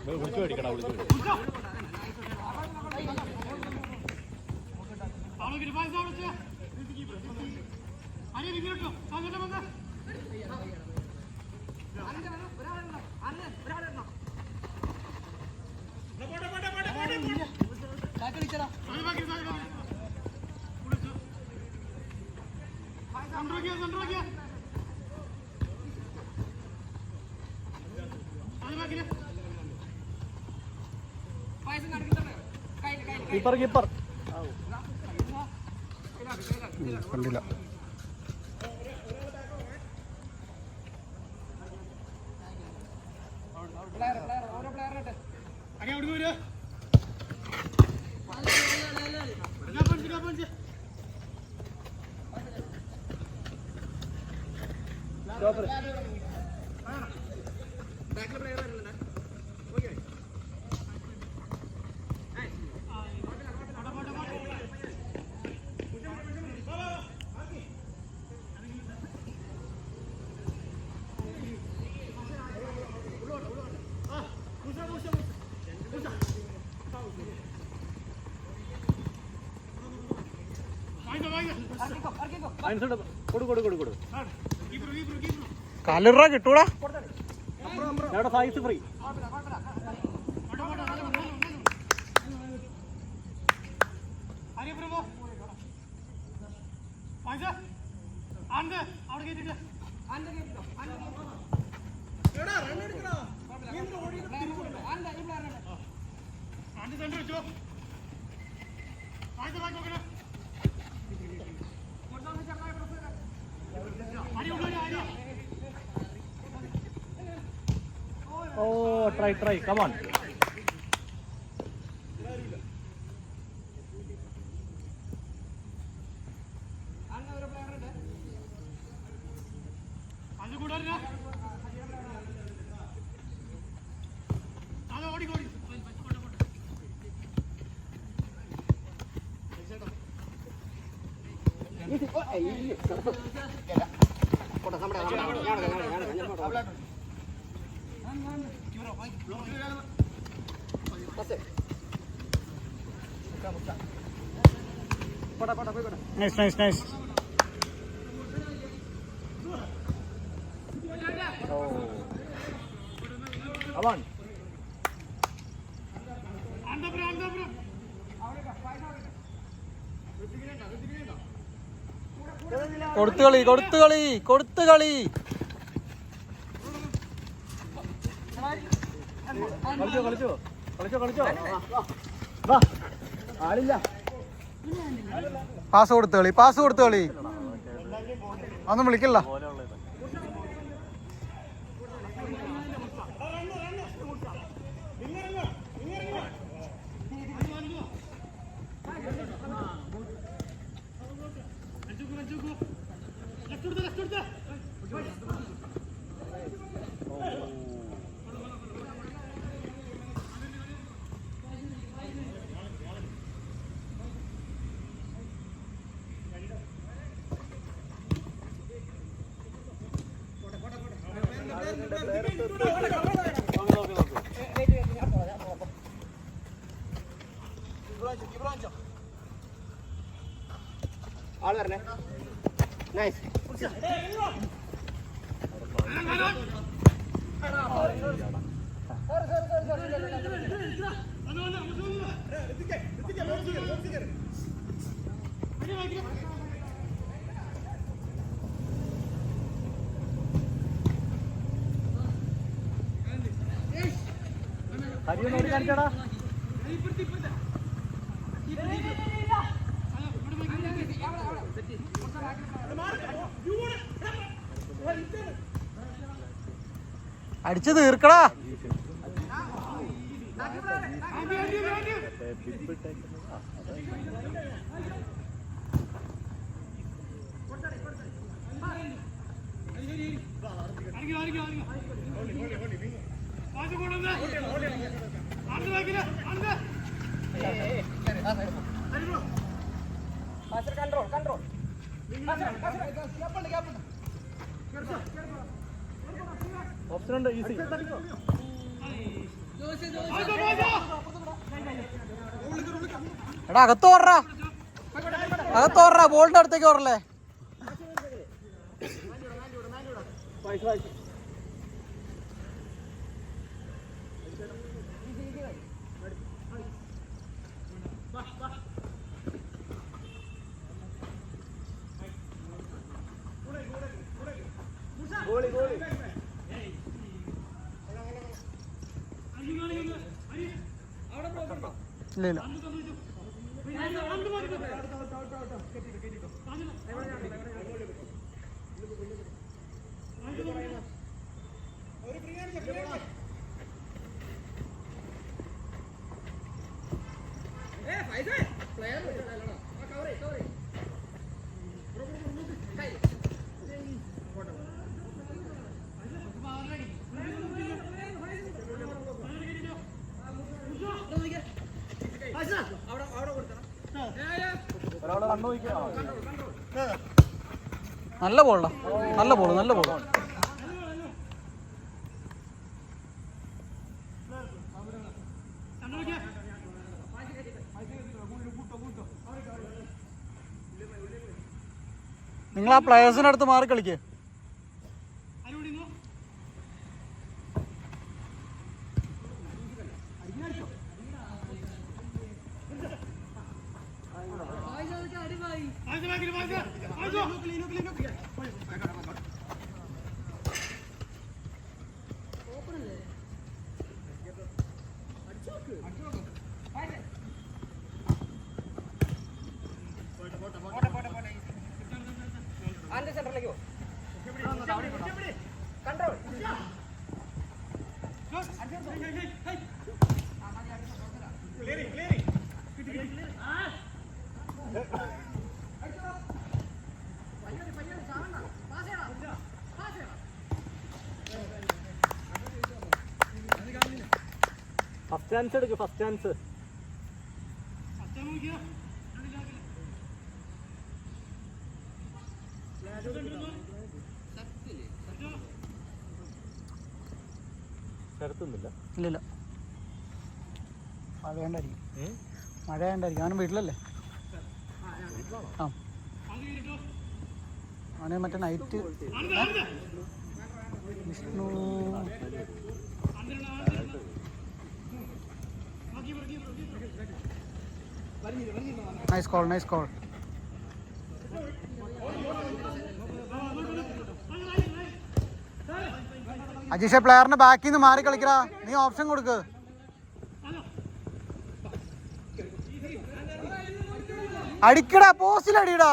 വിളിച്ചു മേടിക്കടാ വിളിച്ചു keeper keeper കണ്ടില്ല. കാലിറ കിട്ടൂടാ size free. Oh, try, come on. Nice. Oh. Come on. കൊടുത്തു കളി. കളിച്ചോ. ആളില്ല. പാസ് കൊടുത്തു കളി. അതൊന്നും വിളിക്കില്ല. ആള് വരണേ. നൈസ്. ഹരിയൊന്നും ഓടി കാണിച്ചാടാ. അടിച്ചു തീർക്കടാ. ഓപ്ഷൻ ഉണ്ട് ഈസി. എടാ അകത്തോറാ ബോളിന്റെ അടുത്തേക്ക് ഓറല്ലേ. ഇല്ല ഇല്ല. നല്ല ബോളാ, നല്ല ബോള്. നിങ്ങൾ ആ പ്ലേയേഴ്സിന്റെ അടുത്ത് മാറി കളിക്കേ. ഫസ്റ്റ് ചാൻസ് എടുക്ക്, ഫസ്റ്റ് ചാൻസ്. ശരത്തൊന്നുമില്ല. ഇല്ലില്ല, മഴ വേണ്ടായിരിക്കും. അവനും വീട്ടിലല്ലേ. ആ അവന് മറ്റേ നൈറ്റ് വിഷ്ണു. Nice call. അജീഷെ പ്ലെയറിന്റെ ബാക്കിൽ നിന്ന് മാറി കളിക്കടാ, നീ ഓപ്ഷൻ കൊടുക്ക്. അടിക്കടാ, പോസ്റ്റിൽ അടിയടാ.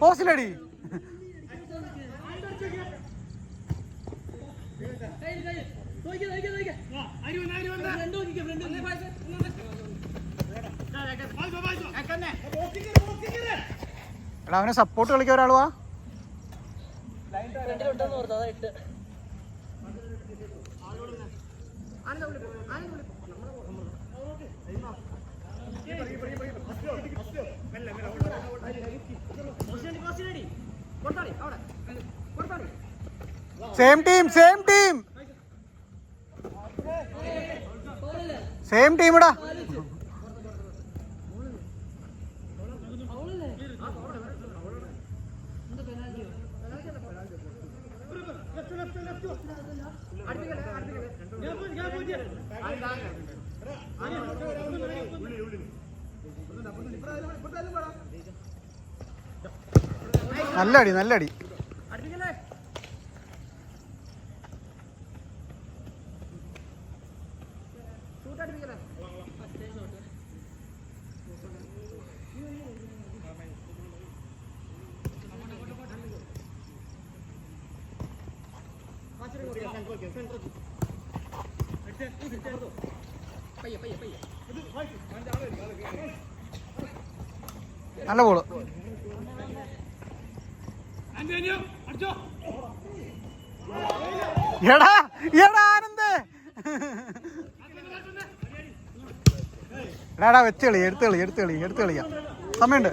പോസ്റ്റിലടി. എടാ അവനെ സപ്പോർട്ട് കളിക്കാൻ ഒരാളുവാ. സെയിം ടീമിടാ. നല്ലടി. നല്ല ബോള്. എടാ ആനന്ദ്, എടാ വെച്ച് കളി, എടുത്ത് കളിക്കാം. സമയമുണ്ട്.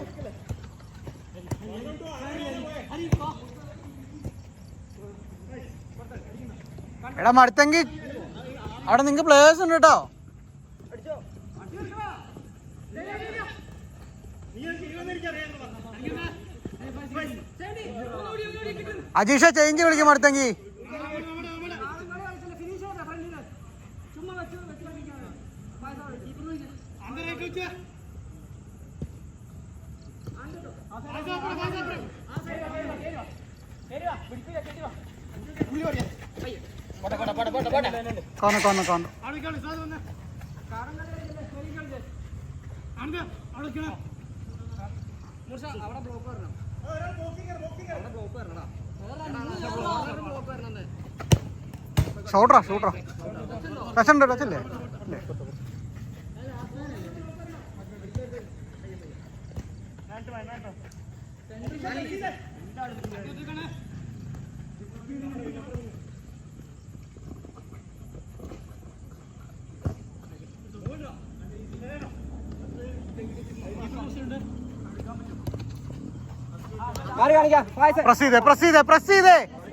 എടാ മടുത്തെങ്കിൽ അവിടെ നിങ്ങൾക്ക് പ്ലേയേഴ്സ് ഉണ്ട് കേട്ടോ. അജീഷ ചേഞ്ച് വിളിക്കും മടുത്തെങ്കിൽ. കൊന്നു ഷൂട്ടറാ ടച്ചുണ്ട്, ടച്ചല്ലേ?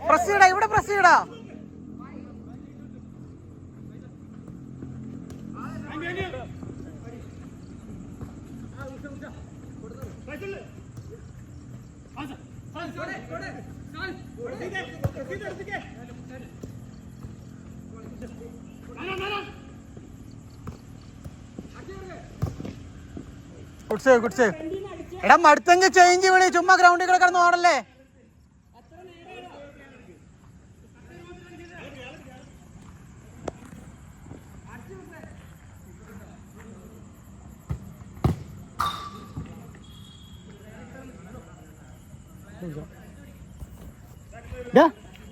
പ്രസ് ചെയ്തേ ഇവിടെ പ്രസ് ചെയ്യടാ. Good save. എടാ മടുത്തെങ്കിൽ ചേഞ്ച് വിളി, ചുമ്മാ ഗ്രൗണ്ടിൽ കിടന്ന് ഓടല്ലേ.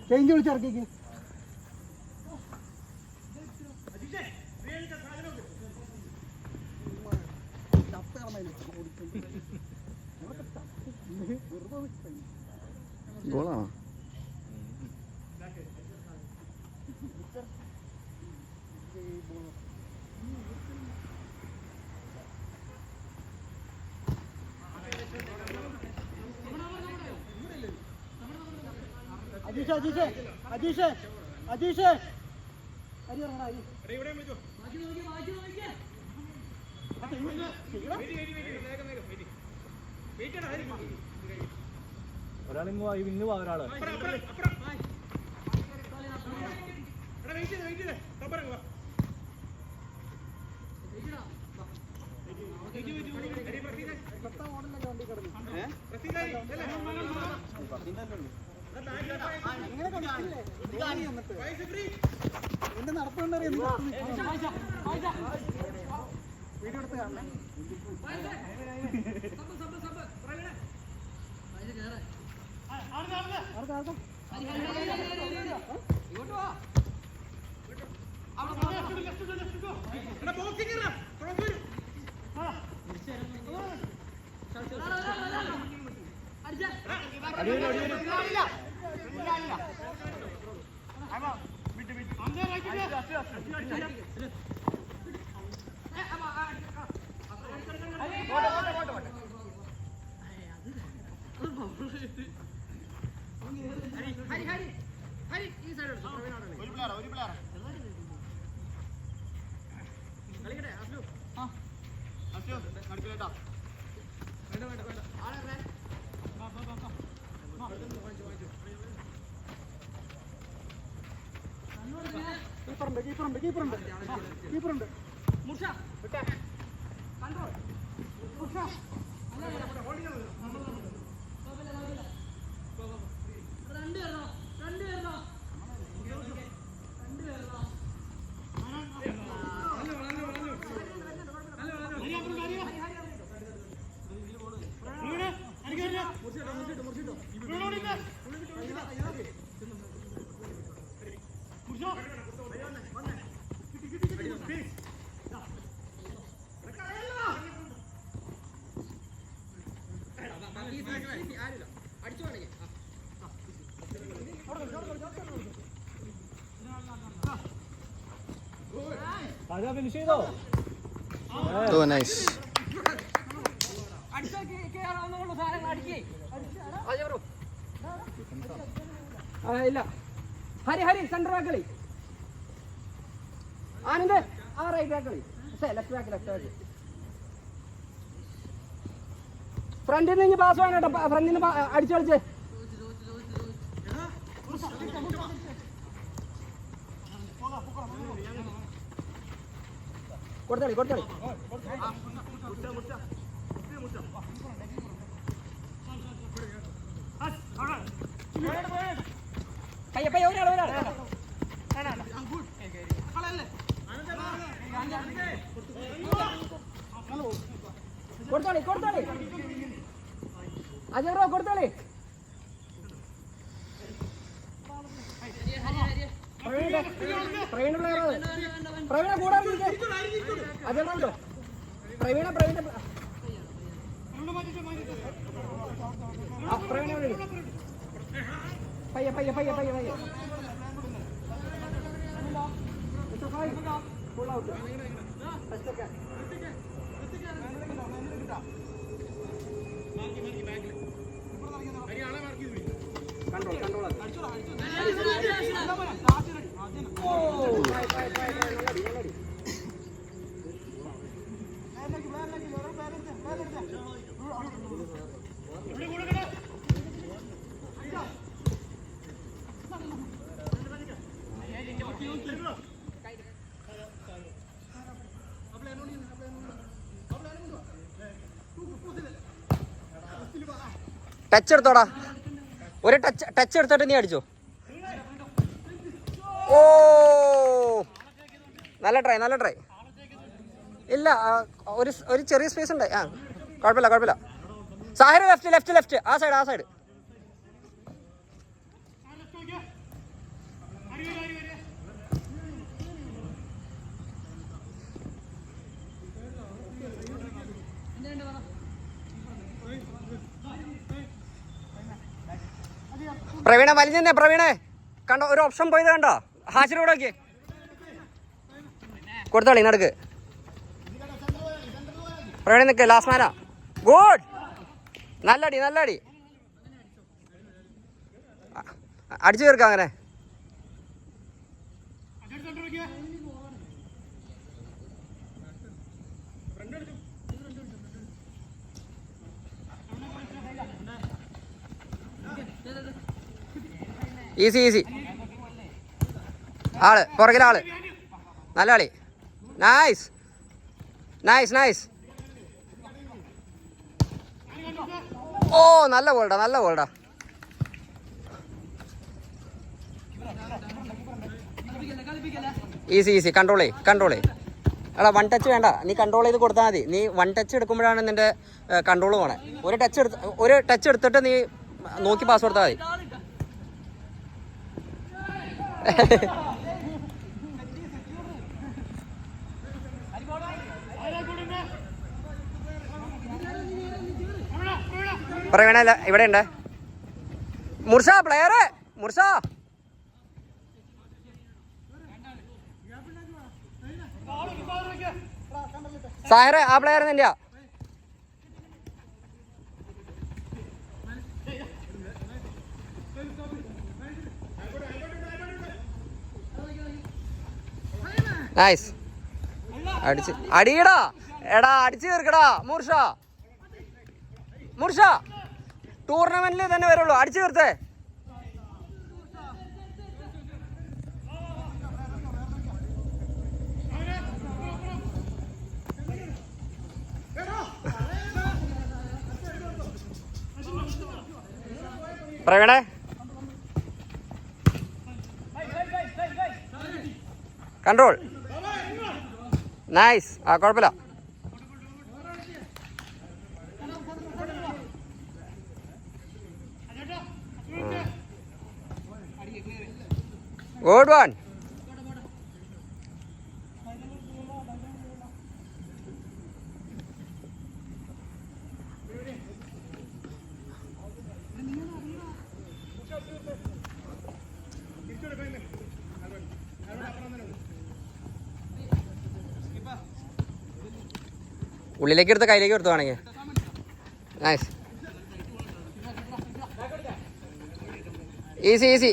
ചേഞ്ച് വിളിച്ചിറക്കിക്ക്. ഗോളാണോ? അജീഷ് ഒരാളിങ്ങ് ഒരാള് എന്റെ നടപ്പുണ്ടറിയാം. വീഡിയോ എടുത്ത് കാണണേ. കീപ്പറുണ്ട്. ഫിനിഷ് ചെയ്തോ? ഓ നൈസ്. ഇല്ല ഹരി ഹരി സെന്റർ ബാക്ക് കളി. ആനന്ദ് ആ റൈറ്റ് ബാക്ക് കളി. Left back. ഫ്രണ്ടിൽ നിന്ന് പാസ് വേണം കേട്ടോ. ഫ്രണ്ടിൽ നിന്ന് അടിച്ചു കളിച്ചേ. കൊടുത്തളി. പയ്യ ഒരാൾ കൊടുത്തോളി അജയ് ബ്രോ കൊടുത്തോളി. പ്രവീണ കൂടാ അജയ് ബ്രോ പ്രവീണ പയ്യ ഫുൾ ഔട്ട്. കൺട്രോൾ ടച്ച് എടുത്തോടാ. ഒരു ടച്ച് എടുത്തിട്ട് നീ അടിച്ചോ. ഓ നല്ല ട്രൈ. ഇല്ല ഒരു ചെറിയ സ്പേസ് ഉണ്ട്. കുഴപ്പമില്ല. സാഹിർ ലെഫ്റ്റ് ആ സൈഡ്. പ്രവീണേ കണ്ടോ, ഒരു ഓപ്ഷൻ പോയത് കണ്ടോ? ഹാച്ചിലൂടെ നോക്കിയേ. കൊടുത്തോളി നടുക്ക്. പ്രവീണ നിൽക്ക്. ലാസ്റ്റ് മാനാ. ഗുഡ്. നല്ലടി. അടിച്ചു തീർക്കാം അങ്ങനെ. ഈസി. പുറകിലാള്. നല്ല കളി. നൈസ്. ഓ നല്ല ബോൾഡാ. ഈസി. കൺട്രോൾ. എടാ വൺ ടച്ച് വേണ്ട, നീ കൺട്രോൾ ചെയ്ത് കൊടുത്താൽ മതി. നീ വൺ ടച്ച് എടുക്കുമ്പോഴാണ് നിന്റെ കൺട്രോൾ പോണേ. ഒരു ടച്ച് എടുത്തിട്ട് നീ നോക്കി പാസ് കൊടുത്താൽ മതി. പ്രവീണ ഇവിടെ ഉണ്ട്. മുർഷ സാഹിറെ ആ പ്ലെയർ നിന്റെ. നൈസ്. അടിയടാ. അടിച്ചു തീർക്കടാ മൂർഷ. ടൂർണമെന്റിൽ തന്നെ വരുള്ളൂ. അടിച്ചു തീർത്തേ. പ്രവീണേ കൺട്രോൾ. നൈസ്. കുഴപ്പമില്ല. Good one. ഉള്ളിലേക്ക് എടുത്ത് കയ്യിലേക്ക് എടുത്തു വേണമെങ്കിൽ. Nice, easy easy.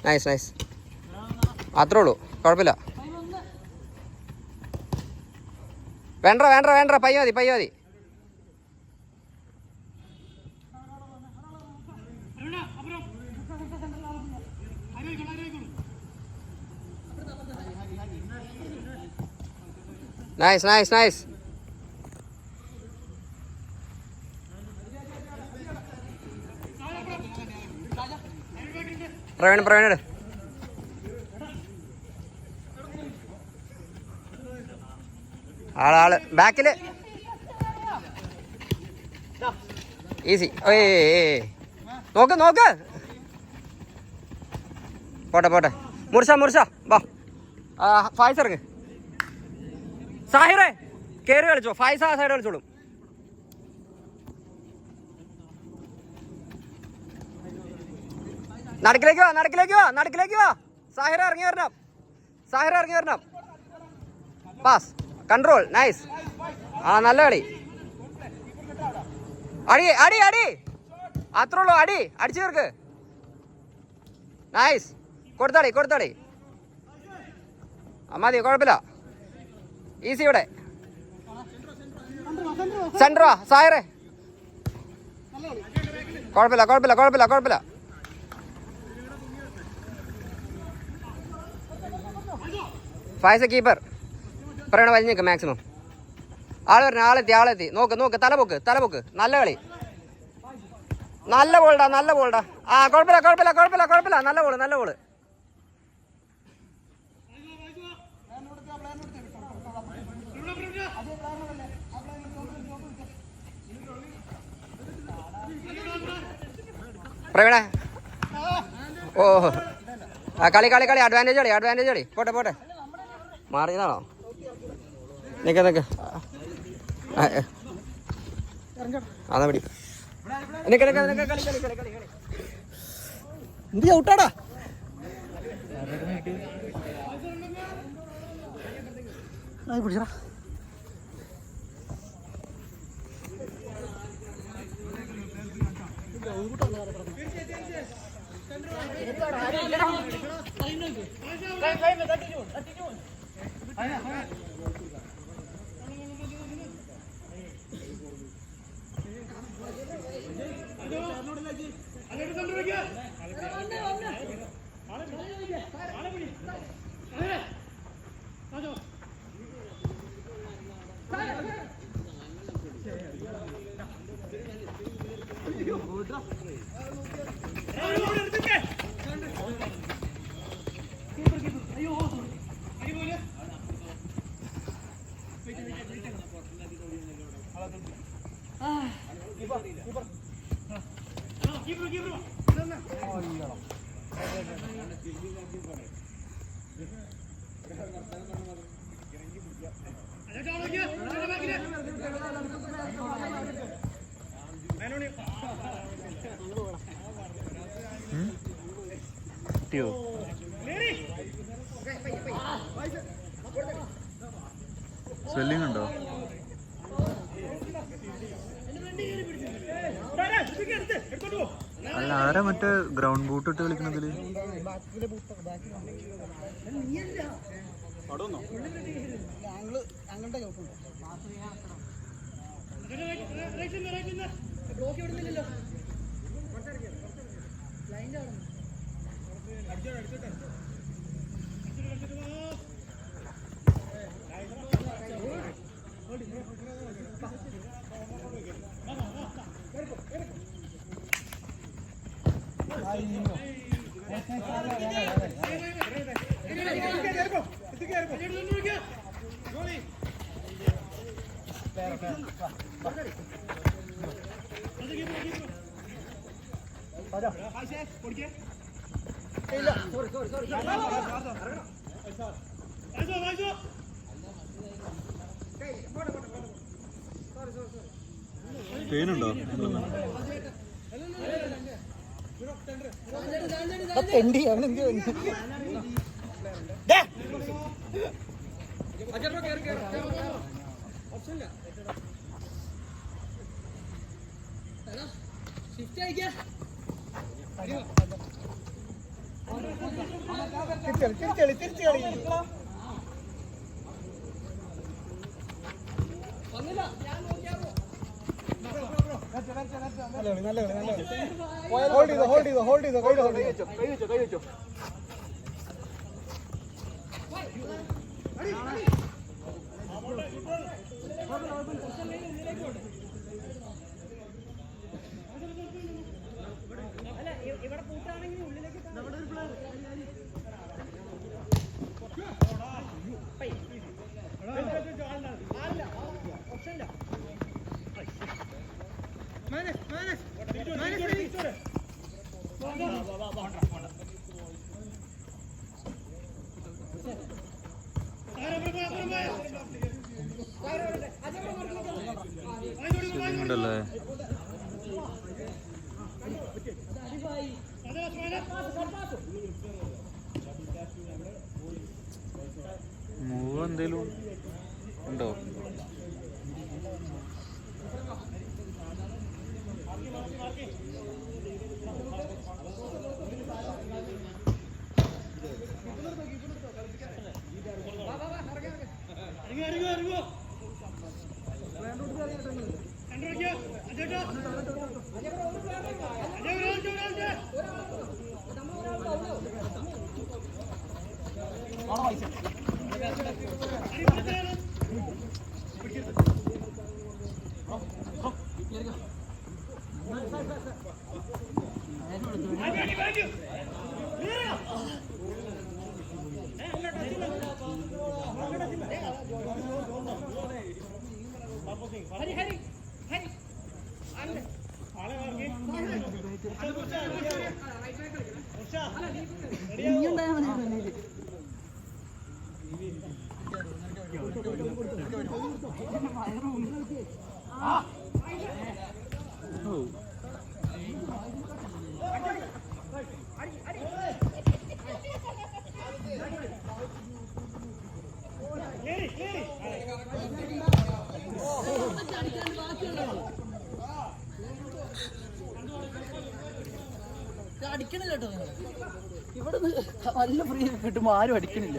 Nice nice, അത്രേ ഉള്ളൂ, കുഴപ്പമില്ല. വേണ്ട വേണ്ട വേണ്ട, പയ്യ മതി പയ്യ മതി. Nice nice nice. പ്രവീൺ ആള് ബാക്കില്. ഈസി. നോക്ക് നോക്ക്, പോട്ടെ പോട്ടെ. മുർഷ വാ. ഫായിസ് ഇറങ്ങ്. സാഹിറേ കയറി കളിച്ചോ, ഫായിസ് ആ സൈഡ് കളിച്ചോളും. നടക്കിലേക്ക് വാ. സാഹിറ ഇറങ്ങി വരണം. Pass, control, nice. ആ നല്ല കളി. അടി അത്രേ ഉള്ളൂ. അടിച്ചു തീർക്ക്. നൈസ്. കൊടുത്താടി. മതി, കുഴപ്പമില്ല. ഈസി. ഇവിടെ സെൻട്രോ സാഹിറേ. കുഴപ്പമില്ല. ഫായിസ് കീപ്പർ. പറയണ വലിഞ്ഞ് നിൽക്കും മാക്സിമം. ആളെത്തി. നോക്ക്, തലപൊക്ക്. നല്ല കളി. നല്ല ബോൾഡാ. ആ കുഴപ്പമില്ല. നല്ല ബോള്. പ്രവീണ, ഓ കളി അഡ്വാൻറ്റേജ് കളി. പോട്ടെ. മാറിയതാണോ? നിക്ക്. അതാ പിടി. എന്ത് ഔട്ടാടാ? പിടിച്ചടാ. സ്വെല്ലിംഗ് ഉണ്ടോ? അല്ല, ആരാ മറ്റേ ഗ്രൗണ്ട് ബൂട്ട് ഇട്ട് കളിക്കണതില്? പെയിനുണ്ടോ? അവനെന്ത് ഉണ്ടല്ലേ മൂവ് എന്തേലും ഉണ്ടോ? അടിക്കണില്ല കേട്ടോ ഇവിടെ നല്ല ഫ്രീ കിട്ടുമ്പോ ആരും അടിക്കണില്ല.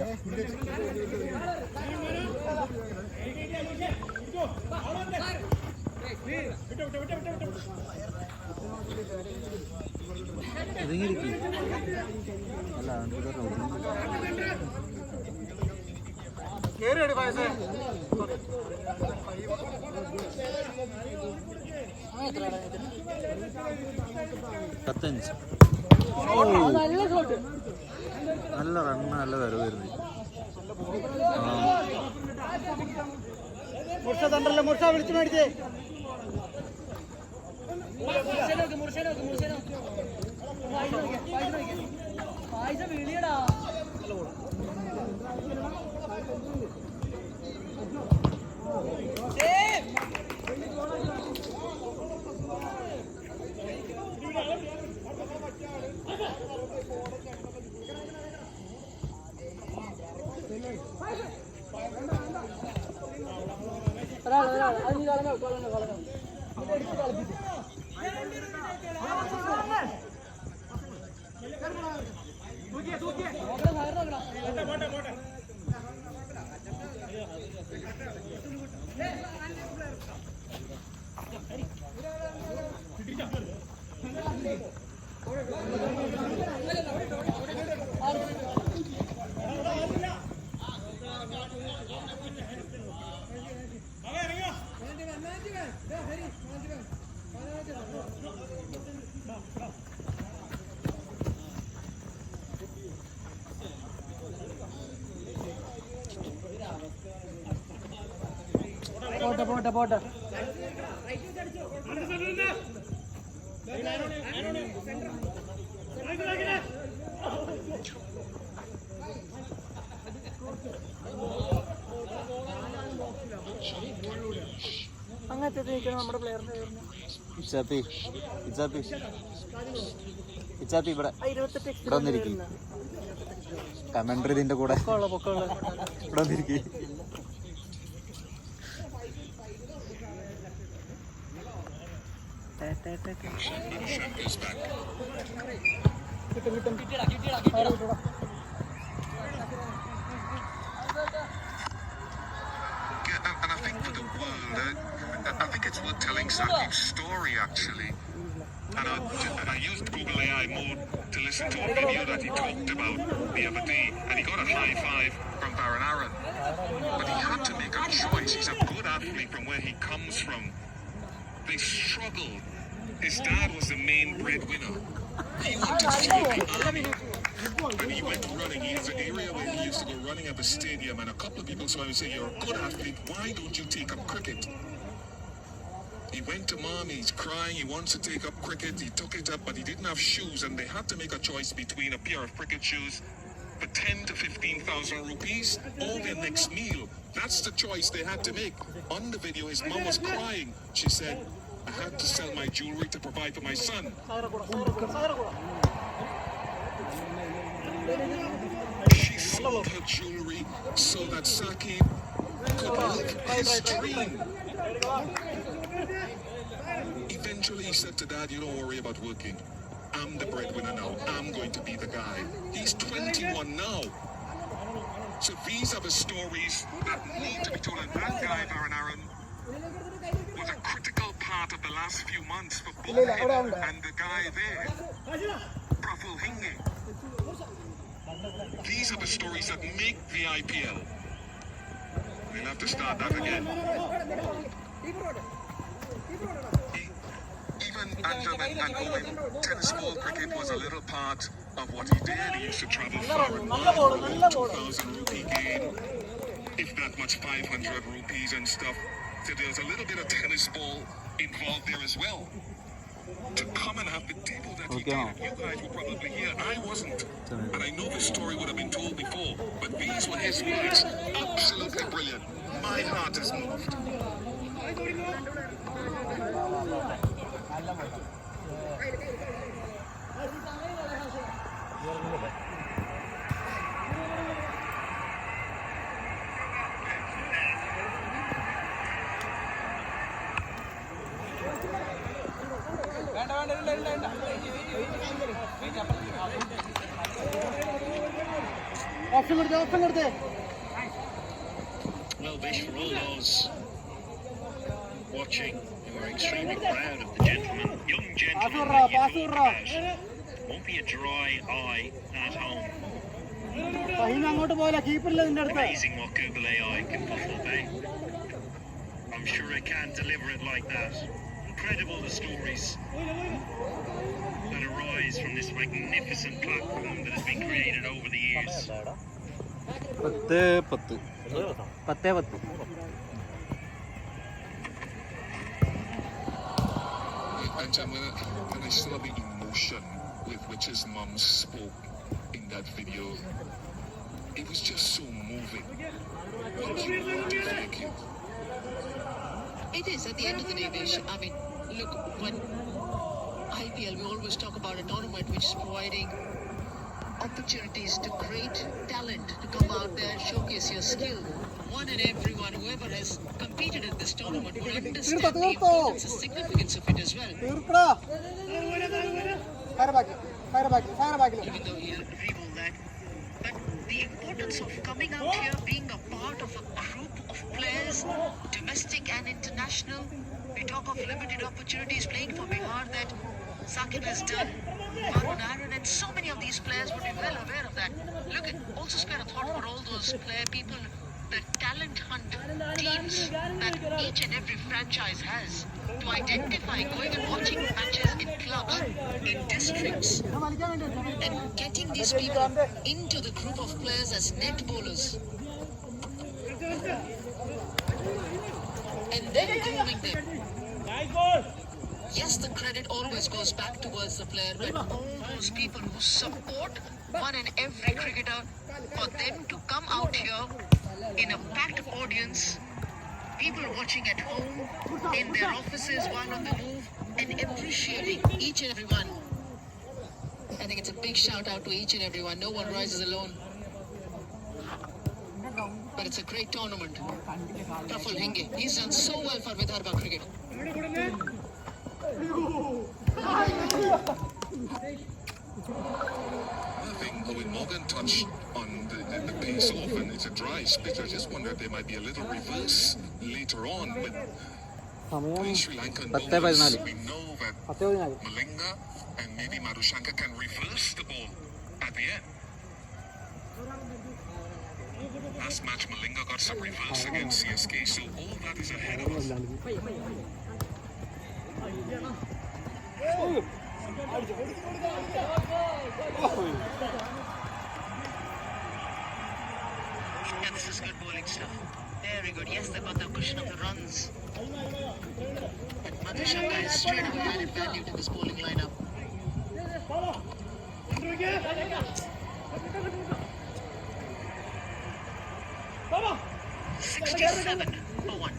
നല്ല റണ്ണ്, നല്ല വരവായിരുന്നു. വിളിച്ചു മേടിച്ചേ വിളിയടാ പോട്ടെ പോട്ടെ പോട്ടെ. അങ്ങനത്തെ നമ്മുടെ പ്ലെയറിന്റെ ഇവിടെ വന്നിരിക്കും. കമന്ററി ഇതിന്റെ കൂടെ ഇവിടെ വന്നിരിക്കും. And I think for the world, I think it's worth telling Saki's story actually. And I used Google AI Mode to listen to a video that he talked about the other day, and he got a high five from Baron Aaron. But he had to make a choice. He's a good athlete from where he comes from. They struggled. His dad was the main breadwinner. He wanted to join the army. And he went running. He has an area where he used to go running at the stadium, and a couple of people saw him and say, "You're a good athlete. Why don't you take up cricket?" He went to mom, he's crying, he wants to take up cricket, he took it up, but he didn't have shoes, and they had to make a choice between a pair of cricket shoes for 10 to 15,000 rupees or their next meal. That's the choice they had to make. On the video, his mom was crying. She said, "I had to sell my jewelry to provide for my son." She sold her jewelry so that Saki could live his dream. Eventually he said to Dad, "You don't worry about working. I'm the breadwinner now. I'm going to be the guy." He's 21 now. So these are the stories that need to be told. And that guy, Baron Aaron, was a critical part of the last few months for both him and the guy there, Praful Hinge. These are the stories that make the IPL. We'll have to start that again. Even and Owen, tennis ball cricket was a little part of what he did. He used to travel far and wide for a 2,000 rupee game, if that much 500 rupees and stuff. So there's a little bit of tennis ball involved there as well. To come and have the table that he did, you guys were probably here. I wasn't. And I know this story would have been told before, but these were his words. Absolutely brilliant. My heart is moved. Well, Bish, for all those watching who are extremely proud of the gentleman, young gentleman that you talk about, won't be a dry eye at home. Amazing what Google AI can fulfill. I'm sure it can deliver it like that. Incredible the stories that arise from this magnificent platform that has been created over the years. 10-10. And when I saw the emotion with which his mom spoke in that video, it was just so moving. What do you want to thank you? It is at the end of the day, Bish. I mean, look, when IPL, we always talk about a tournament which is providing opportunities to great talent to come out there and showcase your skill. One and everyone, whoever has competed in this tournament, will understand the importance and significance of it as well. Even though he'll reveal that. But the importance of coming out here, being a part of a group of players, domestic and international. We talk of limited opportunities playing for Bihar that Sakib has done. Baron Aaron and so many of these players would be well aware of that. Look, also spare a thought for all those people, the talent hunt teams that each and every franchise has to identify, going and watching matches in clubs, in districts, and getting these people into the group of players as net bowlers. And then grooming them. Yes, the credit always goes back towards the player, but all those people who support one and every cricketer, for them to come out here in a packed audience, people watching at home, in their offices while on the move, and appreciating each and every one. I think it's a big shout out to each and everyone. No one rises alone. But it's a great tournament. Praful Hinge, he's done so well for Vidarbha cricket. Nothing. Owen Morgan touched on the pace off, and it's a dry split. I just wonder if there might be a little reverse later on with Sri Lankan bowlers. We know that Malinga and maybe Madushanka can reverse the ball at the end. Last match, Malinga got some reverse against CSK, so all that is ahead of us. Yeah, this is good bowling stuff. Very good. Yes, they got the cushion of the runs. And Madhushanka has straight away added value to this bowling lineup. Baba! 67-1.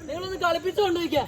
നിങ്ങളൊന്ന് കളിപ്പിച്ചോണ്ടിരിക്കുക.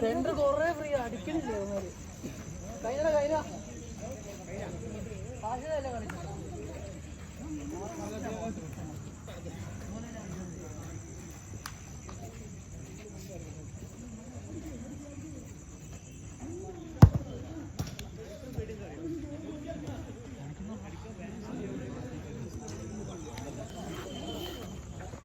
Centre കൊറേ free അടിക്കണില്ലേ അവന്മാര്. കഴിഞ്ഞ ആശയല്ലേ കളിച്ചു